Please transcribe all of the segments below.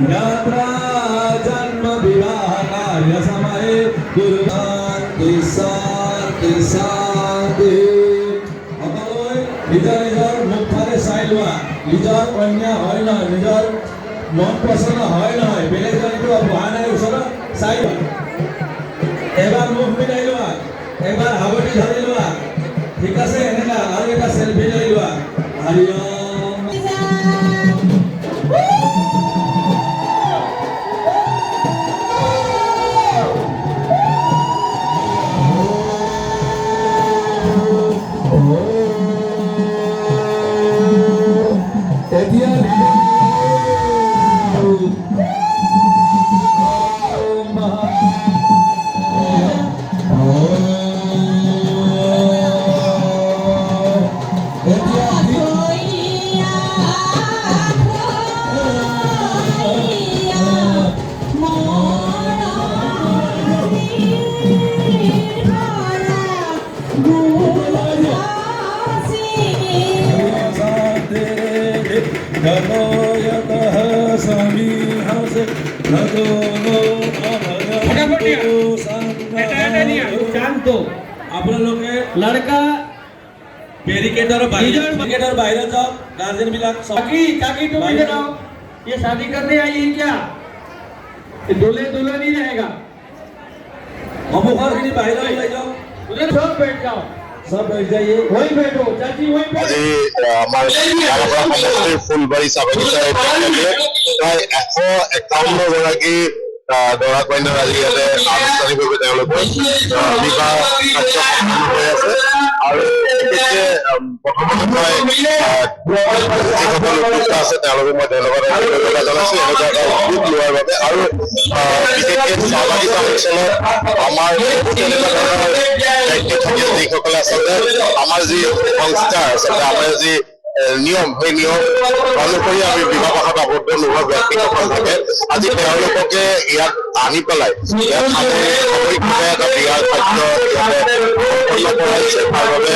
यात्रा जन्म विवाह कार्य समय शांति शांति शांति निजा निजार मुख फाले चाई लोৱা निजार कन्या হয় নহয় निजार मन पसंद হয় নহয় बेलेग जनितो बहा নাই ওচৰত চাই এবাৰ মুখ মিলাই লোৱা এবাৰ হাবটি ধৰি লোৱা ঠিক আছে এনেকা আৰু এটা সেলফি লৈ লোৱা হৰি ওম लड़का बैरिकेडर बाहर जाओ गार्जियन मिला काकी तुम इधर आओ ये शादी करने आई है क्या ये दूल्हे दूल्हा नहीं रहेगा अमुखर के बाहर ले जाओ उधर सब बैठ जाओ सब बैठ जाइए वहीं बैठो चाची वहीं बैठो हमारे फुलबाड़ी साबगिचा प्राय 151 गराकी দৰা কইনাৰ আজি ইয়াতে আনুষ্ঠানিকভাৱে তেওঁলোকৰ বিবাহ কাৰ্য সম্পন্ন হৈ আছে আৰু প্ৰথমতে মই যিসকল উপস্থিত আছে তেওঁলোকক মই ধন্যবাদ জনাইছো এনেকুৱা এটা উদ্যোগ লোৱাৰ বাবে আৰু বিশেষকৈ চাহবাগিচা অঞ্চলত আমাৰ তেনেকুৱা ধৰণৰ দায়িত্ব থাকে যিসকলে আচলতে আমাৰ যি সংস্কাৰ আচলতে আমাৰ যি নিয়ম সেই নিয়ম অনুসৰি আমি বিবাহ পাশত আবদ্ধ নোহোৱা ব্যক্তিসকল থাকে আজি তেওঁলোককে ইয়াত আনি পেলাই এটা বিয়াৰ কাৰ্য সম্পন্ন কৰাইছে তাৰ বাবে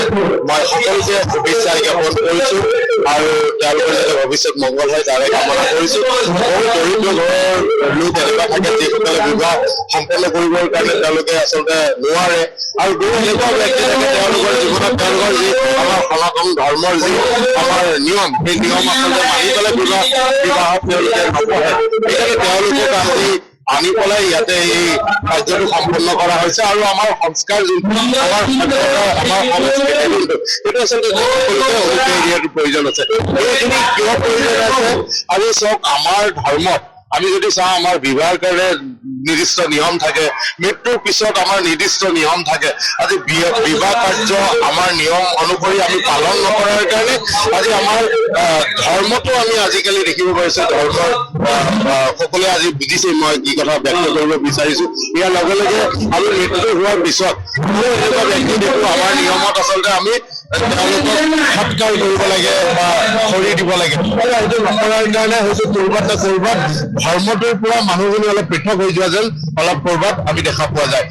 মই সকলোকে শুভেচ্ছা জ্ঞাপন কৰিছো আৰু তেওঁলোকৰ যাতে ভৱিষ্যত মংগল হয় তাৰে কামনা কৰিছো বহু দৰিদ্ৰ ঘৰৰ লোক এনেকুৱা থাকে যিসকলে বিবাহ সম্পন্ন কৰিবৰ কাৰণে তেওঁলোকে আচলতে নোৱাৰে আৰু বহু এনেকুৱা ব্যক্তি থাকে তেওঁলোকৰ জীৱনত তেওঁলোকৰ যি আমাৰ সনাতন ধৰ্মৰ যি আমাৰ নিয়ম সেই নিয়ম আচলতে মানি পেলাই বিবাহত তেওঁলোকে নপঢ়ে সেইকাৰণে তেওঁলোকক আজি আনি পেলাই ইয়াতে এই কাৰ্যটো সম্পন্ন কৰা হৈছে আৰু আমাৰ সংস্কাৰ যোনটো আমাৰ সংস্কৃতি যোনটো সেইটো আচলতে সকলোকে অনুপ্ৰেৰণা দিয়াটো প্ৰয়োজন আছে এইখিনি কিয় প্ৰয়োজন আছে আৰু চাওক আমাৰ ধৰ্মত আমি যদি চাওঁ আমাৰ বিবাহৰ কাৰণে নিৰ্দিষ্ট নিয়ম থাকে মৃত্যুৰ পিছত আমাৰ নিৰ্দিষ্ট নিয়ম থাকে আজি বিবাহ কাৰ্য আমাৰ নিয়ম অনুসৰি আমি পালন নকৰাৰ কাৰণে আজি আমাৰ ধৰ্মটো আমি আজিকালি দেখিব পাৰিছো ধৰ্মৰ সকলোৱে আজি বুজিছে মই কি কথা ব্যক্ত কৰিব বিচাৰিছো ইয়াৰ লগে লগে আমি মৃত্যু হোৱাৰ পিছত এনেকুৱা ব্যক্তি দেখো আমাৰ নিয়মত আচলতে আমি তেওঁলোকক সৎকাৰ কৰিব লাগে বা খৰি দিব লাগে সেইটো নকৰাৰ কাৰণে হয়তো কৰবাত না কৰবাত ধৰ্মটোৰ পৰা মানুহখিনি অলপ পৃথক হৈ যোৱা যেন অলপ কৰবাত আমি দেখা পোৱা যায়